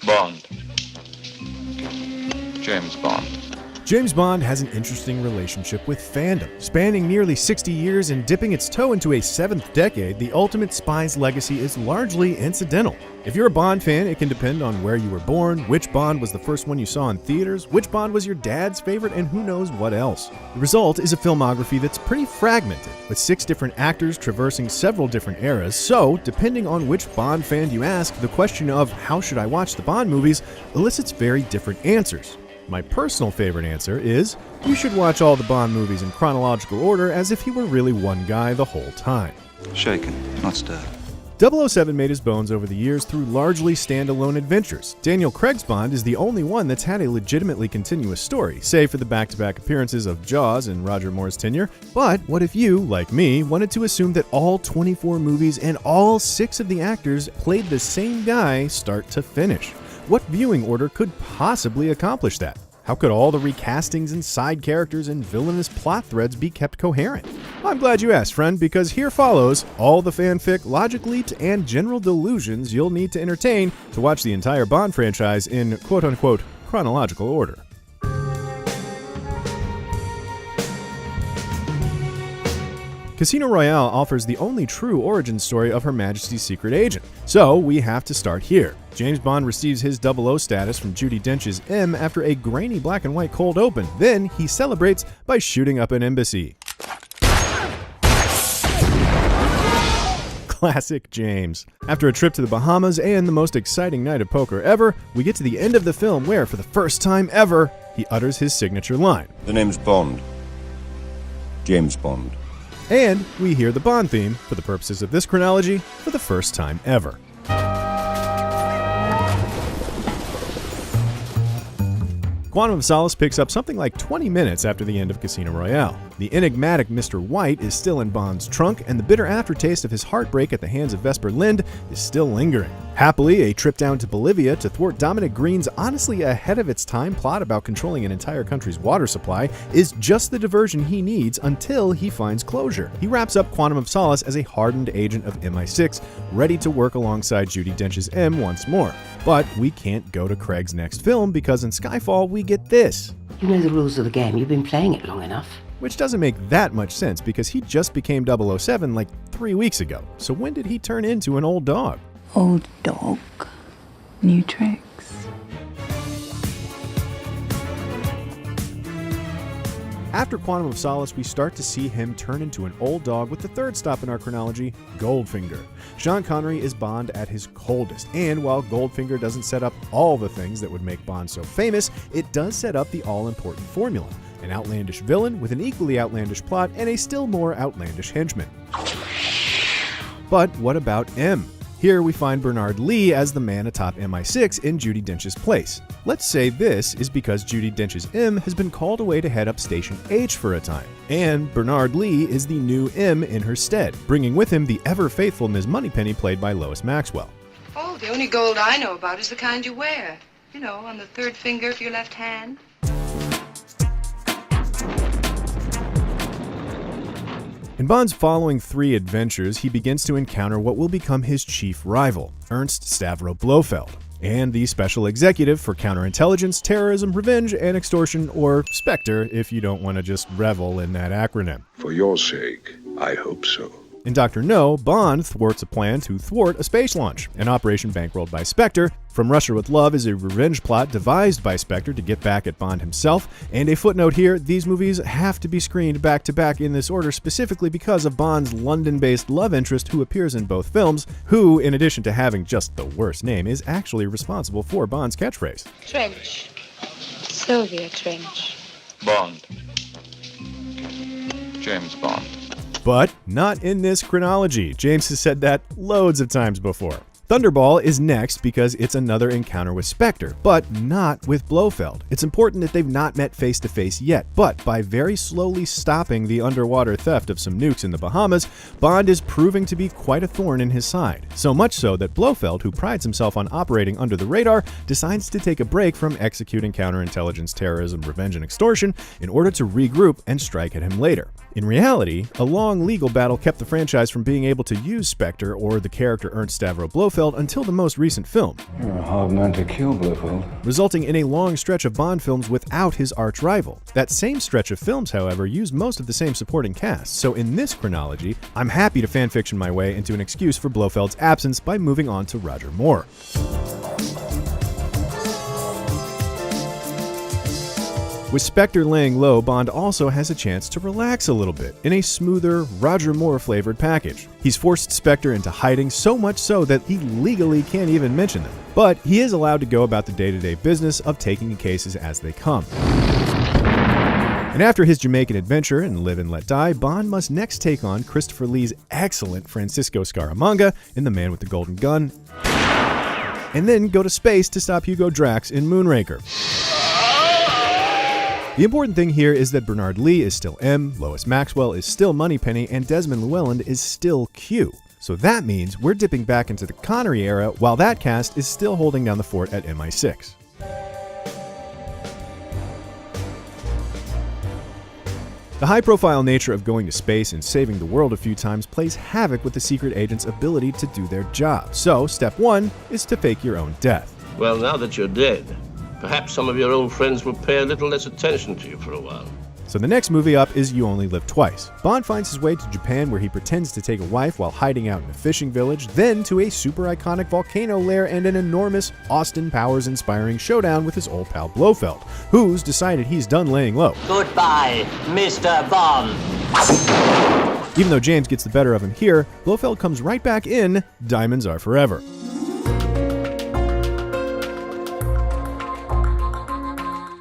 Bond. James Bond. James Bond has an interesting relationship with fandom. Spanning nearly 60 years and dipping its toe into a seventh decade, the ultimate spy's legacy is largely incidental. If you're a Bond fan, it can depend on where you were born, which Bond was the first one you saw in theaters, which Bond was your dad's favorite, and who knows what else. The result is a filmography that's pretty fragmented, with 6 different actors traversing several different eras, so depending on which Bond fan you ask, the question of how should I watch the Bond movies elicits very different answers. My personal favorite answer is, you should watch all the Bond movies in chronological order as if he were really one guy the whole time. Shaken, not stirred. 007 made his bones over the years through largely standalone adventures. Daniel Craig's Bond is the only one that's had a legitimately continuous story, save for the back-to-back appearances of Jaws and Roger Moore's tenure. But what if you, like me, wanted to assume that all 24 movies and all 6 of the actors played the same guy start to finish? What viewing order could possibly accomplish that? How could all the recastings and side characters and villainous plot threads be kept coherent? I'm glad you asked, friend, because here follows all the fanfic, logic leaks, and general delusions you'll need to entertain to watch the entire Bond franchise in quote-unquote chronological order. Casino Royale offers the only true origin story of Her Majesty's secret agent, so we have to start here. James Bond receives his 00 status from Judi Dench's M after a grainy black and white cold open. Then he celebrates by shooting up an embassy. Classic James. After a trip to the Bahamas and the most exciting night of poker ever, we get to the end of the film where, for the first time ever, he utters his signature line. The name's Bond. James Bond. And we hear the Bond theme, for the purposes of this chronology, for the first time ever. Quantum of Solace picks up something like 20 minutes after the end of Casino Royale. The enigmatic Mr. White is still in Bond's trunk, and the bitter aftertaste of his heartbreak at the hands of Vesper Lynd is still lingering. Happily, a trip down to Bolivia to thwart Dominic Green's honestly ahead of its time plot about controlling an entire country's water supply is just the diversion he needs until he finds closure. He wraps up Quantum of Solace as a hardened agent of MI6, ready to work alongside Judi Dench's M once more. But we can't go to Craig's next film because in Skyfall we get this. You know the rules of the game. You've been playing it long enough. Which doesn't make that much sense because he just became 007 like 3 weeks ago. So when did he turn into an old dog? Old dog, new tricks. After Quantum of Solace, we start to see him turn into an old dog with the third stop in our chronology, Goldfinger. Sean Connery is Bond at his coldest, and while Goldfinger doesn't set up all the things that would make Bond so famous, it does set up the all-important formula. An outlandish villain with an equally outlandish plot and a still more outlandish henchman. But what about M? Here we find Bernard Lee as the man atop MI6 in Judi Dench's place. Let's say this is because Judi Dench's M has been called away to head up Station H for a time, and Bernard Lee is the new M in her stead, bringing with him the ever-faithful Ms. Moneypenny played by Lois Maxwell. Oh, the only gold I know about is the kind you wear. You know, on the third finger of your left hand. In Bond's following 3 adventures, he begins to encounter what will become his chief rival, Ernst Stavro Blofeld, and the special executive for counterintelligence, terrorism, revenge, and extortion, or Spectre if you don't want to just revel in that acronym. For your sake, I hope so. In Dr. No, Bond thwarts a plan to thwart a space launch, an operation bankrolled by Spectre. From Russia with Love is a revenge plot devised by Spectre to get back at Bond himself. And a footnote here, these movies have to be screened back-to-back in this order specifically because of Bond's London-based love interest who appears in both films, who, in addition to having just the worst name, is actually responsible for Bond's catchphrase. Trench. Sylvia Trench. Bond. James Bond. But not in this chronology. James has said that loads of times before. Thunderball is next because it's another encounter with Spectre, but not with Blofeld. It's important that they've not met face to face yet, but by very slowly stopping the underwater theft of some nukes in the Bahamas, Bond is proving to be quite a thorn in his side. So much so that Blofeld, who prides himself on operating under the radar, decides to take a break from executing counterintelligence, terrorism, revenge, and extortion in order to regroup and strike at him later. In reality, a long legal battle kept the franchise from being able to use Spectre or the character Ernst Stavro Blofeld Blofeld until the most recent film, You're a hard man to kill, Blofeld. resulting in a long stretch of Bond films without his arch-rival. That same stretch of films, however, used most of the same supporting cast, so in this chronology, I'm happy to fanfiction my way into an excuse for Blofeld's absence by moving on to Roger Moore. With Spectre laying low, Bond also has a chance to relax a little bit in a smoother, Roger Moore-flavored package. He's forced Spectre into hiding, so much so that he legally can't even mention them. But he is allowed to go about the day-to-day business of taking cases as they come. And after his Jamaican adventure in Live and Let Die, Bond must next take on Christopher Lee's excellent Francisco Scaramanga in The Man with the Golden Gun, and then go to space to stop Hugo Drax in Moonraker. The important thing here is that Bernard Lee is still M, Lois Maxwell is still Moneypenny, and Desmond Llewellyn is still Q. So that means we're dipping back into the Connery era while that cast is still holding down the fort at MI6. The high-profile nature of going to space and saving the world a few times plays havoc with the secret agent's ability to do their job. So, step one is to fake your own death. Well, now that you're dead, perhaps some of your old friends will pay a little less attention to you for a while. So the next movie up is You Only Live Twice. Bond finds his way to Japan where he pretends to take a wife while hiding out in a fishing village, then to a super iconic volcano lair and an enormous Austin Powers-inspiring showdown with his old pal Blofeld, who's decided he's done laying low. Goodbye, Mr. Bond. Even though James gets the better of him here, Blofeld comes right back in Diamonds Are Forever.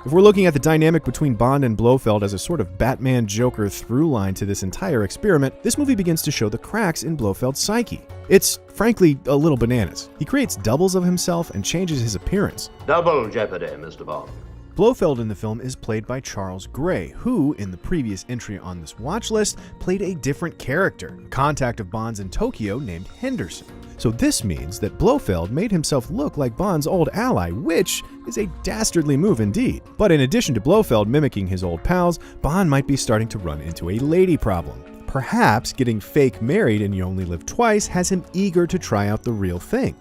If we're looking at the dynamic between Bond and Blofeld as a sort of Batman-Joker through line to this entire experiment, this movie begins to show the cracks in Blofeld's psyche. It's, frankly, a little bananas. He creates doubles of himself and changes his appearance. Double jeopardy, Mr. Bond. Blofeld in the film is played by Charles Gray, who, in the previous entry on this watch list, played a different character, a contact of Bond's in Tokyo named Henderson. So this means that Blofeld made himself look like Bond's old ally, which is a dastardly move indeed. But in addition to Blofeld mimicking his old pals, Bond might be starting to run into a lady problem. Perhaps getting fake married in You Only Live Twice has him eager to try out the real thing.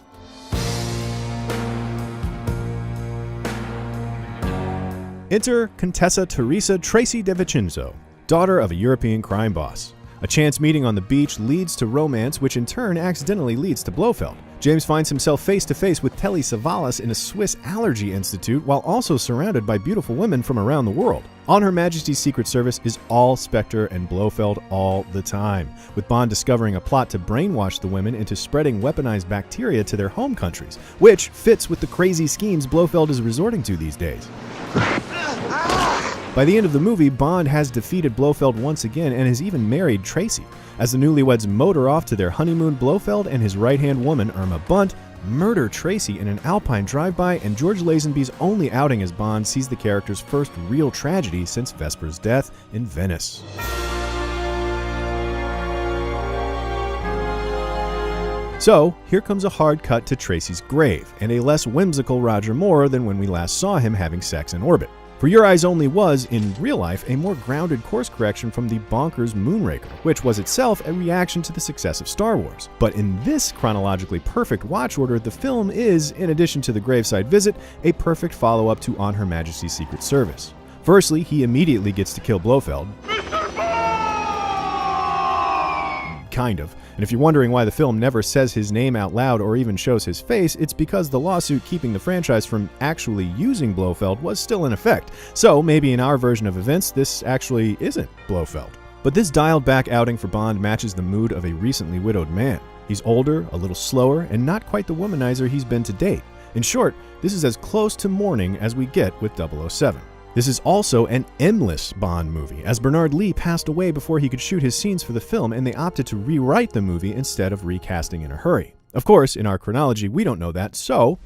Enter Contessa Teresa Tracy de Vincenzo, daughter of a European crime boss. A chance meeting on the beach leads to romance, which in turn accidentally leads to Blofeld. James finds himself face-to-face with Telly Savalas in a Swiss allergy institute while also surrounded by beautiful women from around the world. On Her Majesty's Secret Service is all Spectre and Blofeld all the time, with Bond discovering a plot to brainwash the women into spreading weaponized bacteria to their home countries, which fits with the crazy schemes Blofeld is resorting to these days. By the end of the movie, Bond has defeated Blofeld once again and has even married Tracy. As the newlyweds motor off to their honeymoon, Blofeld and his right-hand woman, Irma Bunt, murder Tracy in an Alpine drive-by, and George Lazenby's only outing as Bond sees the character's first real tragedy since Vesper's death in Venice. So, here comes a hard cut to Tracy's grave, and a less whimsical Roger Moore than when we last saw him having sex in orbit. For Your Eyes Only was, in real life, a more grounded course correction from the bonkers Moonraker, which was itself a reaction to the success of Star Wars. But in this chronologically perfect watch order, the film is, in addition to the graveside visit, a perfect follow-up to On Her Majesty's Secret Service. Firstly, he immediately gets to kill Blofeld. Kind of. And if you're wondering why the film never says his name out loud or even shows his face, it's because the lawsuit keeping the franchise from actually using Blofeld was still in effect. So maybe in our version of events, this actually isn't Blofeld. But this dialed-back outing for Bond matches the mood of a recently widowed man. He's older, a little slower, and not quite the womanizer he's been to date. In short, this is as close to mourning as we get with 007. This is also an M-less Bond movie, as Bernard Lee passed away before he could shoot his scenes for the film, and they opted to rewrite the movie instead of recasting in a hurry. Of course, in our chronology, we don't know that, so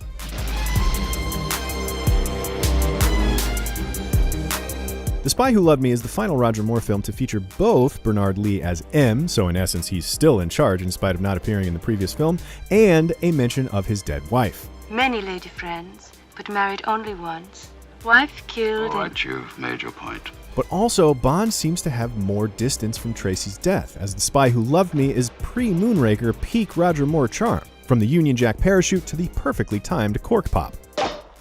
The Spy Who Loved Me is the final Roger Moore film to feature both Bernard Lee as M, so in essence he's still in charge in spite of not appearing in the previous film, and a mention of his dead wife. Many lady friends, but married only once. Wife killed. All right, you've made your point. But also, Bond seems to have more distance from Tracy's death, as The Spy Who Loved Me is pre-Moonraker peak Roger Moore charm. from the Union Jack parachute to the perfectly timed cork pop.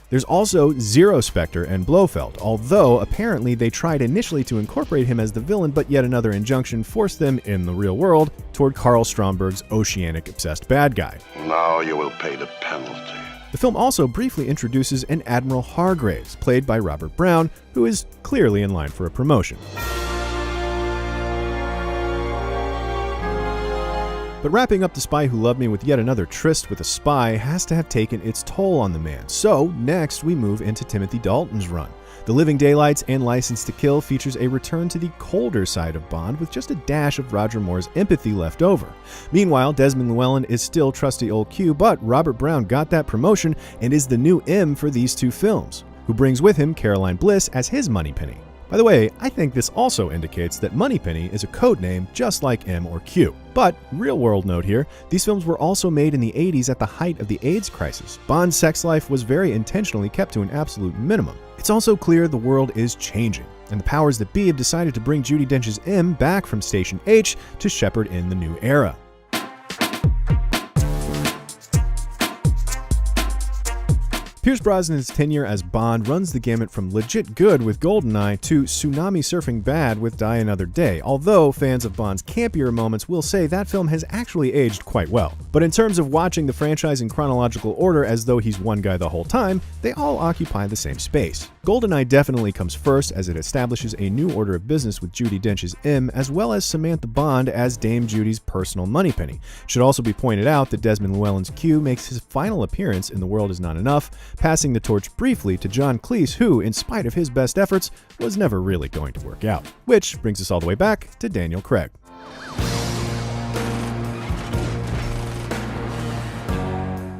There's also Zero Spectre and Blofeld, although apparently they tried initially to incorporate him as the villain, but yet another injunction forced them, in the real world, toward Carl Stromberg's oceanic-obsessed bad guy. Now you will pay the penalty. The film also briefly introduces an Admiral Hargraves, played by Robert Brown, who is clearly in line for a promotion. But wrapping up The Spy Who Loved Me with yet another tryst with a spy has to have taken its toll on the man. So next we move into Timothy Dalton's run. The Living Daylights and License to Kill features a return to the colder side of Bond with just a dash of Roger Moore's empathy left over. Meanwhile, Desmond Llewellyn is still trusty old Q, but Robert Brown got that promotion and is the new M for these two films, who brings with him Caroline Bliss as his Moneypenny. By the way, I think this also indicates that Moneypenny is a code name just like M or Q. But, real world note here, these films were also made in the 80s at the height of the AIDS crisis. Bond's sex life was very intentionally kept to an absolute minimum. It's also clear the world is changing, and the powers that be have decided to bring Judi Dench's M back from Station H to shepherd in the new era. Pierce Brosnan's tenure as Bond runs the gamut from legit good with GoldenEye to tsunami surfing bad with Die Another Day, although fans of Bond's campier moments will say that film has actually aged quite well. But in terms of watching the franchise in chronological order as though he's one guy the whole time, they all occupy the same space. GoldenEye definitely comes first as it establishes a new order of business with Judi Dench's M as well as Samantha Bond as Dame Judy's personal Moneypenny. It should also be pointed out that Desmond Llewellyn's Q makes his final appearance in The World Is Not Enough, passing the torch briefly to John Cleese, who, in spite of his best efforts, was never really going to work out. Which brings us all the way back to Daniel Craig.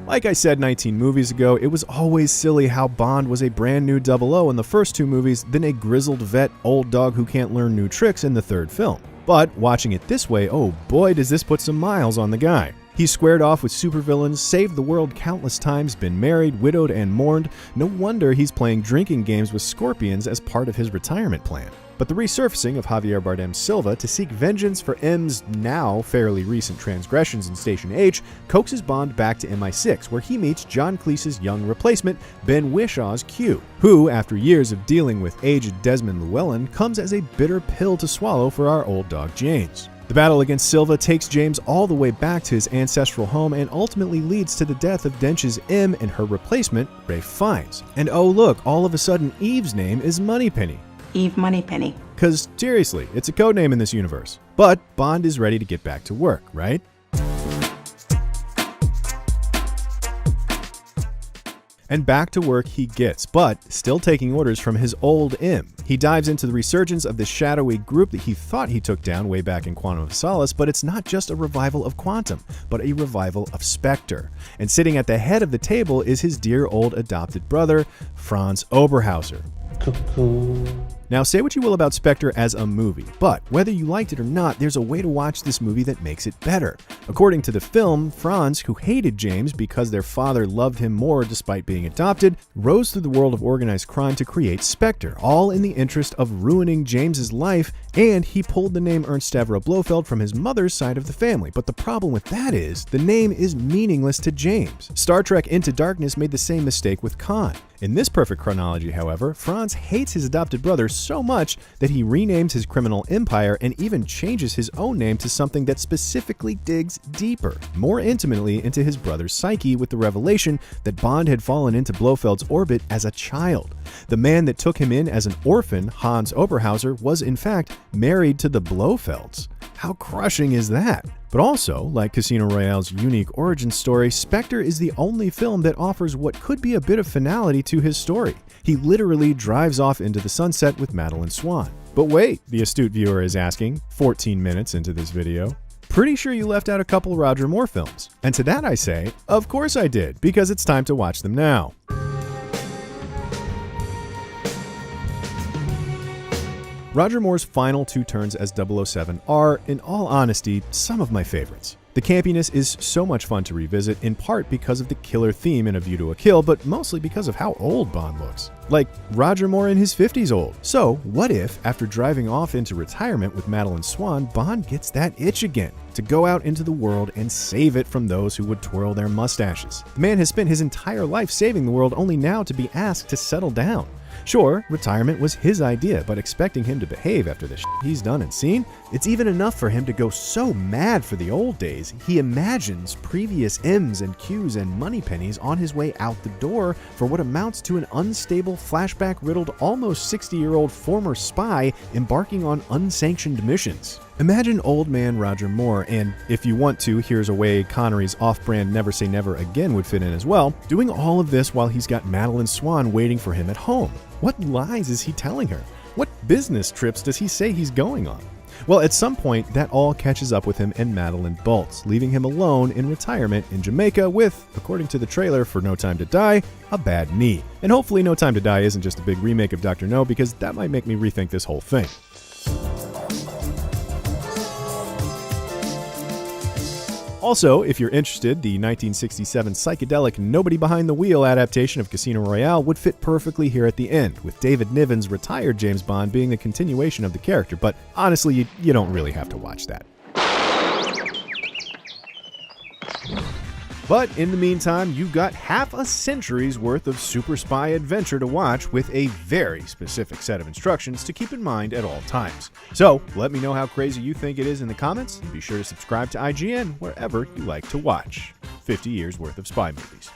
Like I said 19 movies ago, it was always silly how Bond was a brand new 00 in the first two movies, then a grizzled vet old dog who can't learn new tricks in the third film. But watching it this way, oh boy does this put some miles on the guy. He's squared off with supervillains, saved the world countless times, been married, widowed, and mourned. No wonder he's playing drinking games with scorpions as part of his retirement plan. But the resurfacing of Javier Bardem's Silva to seek vengeance for M's now fairly recent transgressions in Station H coaxes Bond back to MI6, where he meets John Cleese's young replacement, Ben Whishaw's Q, who, after years of dealing with aged Desmond Llewellyn, comes as a bitter pill to swallow for our old dog James. The battle against Silva takes James all the way back to his ancestral home and ultimately leads to the death of Dench's M and her replacement, Ralph Fiennes. And oh look, all of a sudden Eve's name is Moneypenny. Eve Moneypenny. Cause seriously, it's a codename in this universe. But Bond is ready to get back to work, right? And back to work he gets, but still taking orders from his old M. He dives into the resurgence of the shadowy group that he thought he took down way back in Quantum of Solace, but it's not just a revival of Quantum, but a revival of Spectre. And sitting at the head of the table is his dear old adopted brother, Franz Oberhauser. Cuckoo. Now, say what you will about Spectre as a movie, but whether you liked it or not, there's a way to watch this movie that makes it better. According to the film, Franz, who hated James because their father loved him more despite being adopted, rose through the world of organized crime to create Spectre, all in the interest of ruining James's life, and he pulled the name Ernst Stavro Blofeld from his mother's side of the family. But the problem with that is, the name is meaningless to James. Star Trek Into Darkness made the same mistake with Khan. In this perfect chronology, however, Franz hates his adopted brother so much that he renames his criminal empire and even changes his own name to something that specifically digs deeper, more intimately into his brother's psyche, with the revelation that Bond had fallen into Blofeld's orbit as a child. The man that took him in as an orphan, Hans Oberhauser, was in fact married to the Blofelds. How crushing is that? But also, like Casino Royale's unique origin story, Spectre is the only film that offers what could be a bit of finality to his story. He literally drives off into the sunset with Madeline Swan. But wait, the astute viewer is asking, 14 minutes into this video. Pretty sure you left out a couple Roger Moore films. And to that I say, of course I did, because it's time to watch them now. Roger Moore's final two turns as 007 are, in all honesty, some of my favorites. The The campiness is so much fun to revisit, in part because of the killer theme in A View to a Kill, but mostly because of how old Bond looks. Like Roger Moore in his 50s old. So, what if, after driving off into retirement with Madeline Swan, Bond gets that itch again to go out into the world and save it from those who would twirl their mustaches? The man has spent his entire life saving the world, only now to be asked to settle down. Sure, retirement was his idea, but expecting him to behave after the shit he's done and seen, it's even enough for him to go so mad for the old days, he imagines previous M's and Q's and money pennies on his way out the door for what amounts to an unstable, flashback-riddled, almost 60-year-old former spy embarking on unsanctioned missions. Imagine old man Roger Moore, and if you want to, here's a way Connery's off-brand Never Say Never Again would fit in as well, doing all of this while he's got Madeline Swan waiting for him at home. What lies is he telling her? What business trips does he say he's going on? Well, at some point, that all catches up with him and Madeline bolts, leaving him alone in retirement in Jamaica with, according to the trailer for No Time to Die, a bad knee. And hopefully No Time to Die isn't just a big remake of Dr. No, because that might make me rethink this whole thing. Also, if you're interested, the 1967 psychedelic Nobody Behind the Wheel adaptation of Casino Royale would fit perfectly here at the end, with David Niven's retired James Bond being the continuation of the character, but honestly, you don't really have to watch that. But in the meantime, you've got half a century's worth of super spy adventure to watch with a very specific set of instructions to keep in mind at all times. So, let me know how crazy you think it is in the comments, and be sure to subscribe to IGN wherever you like to watch 50 years worth of spy movies.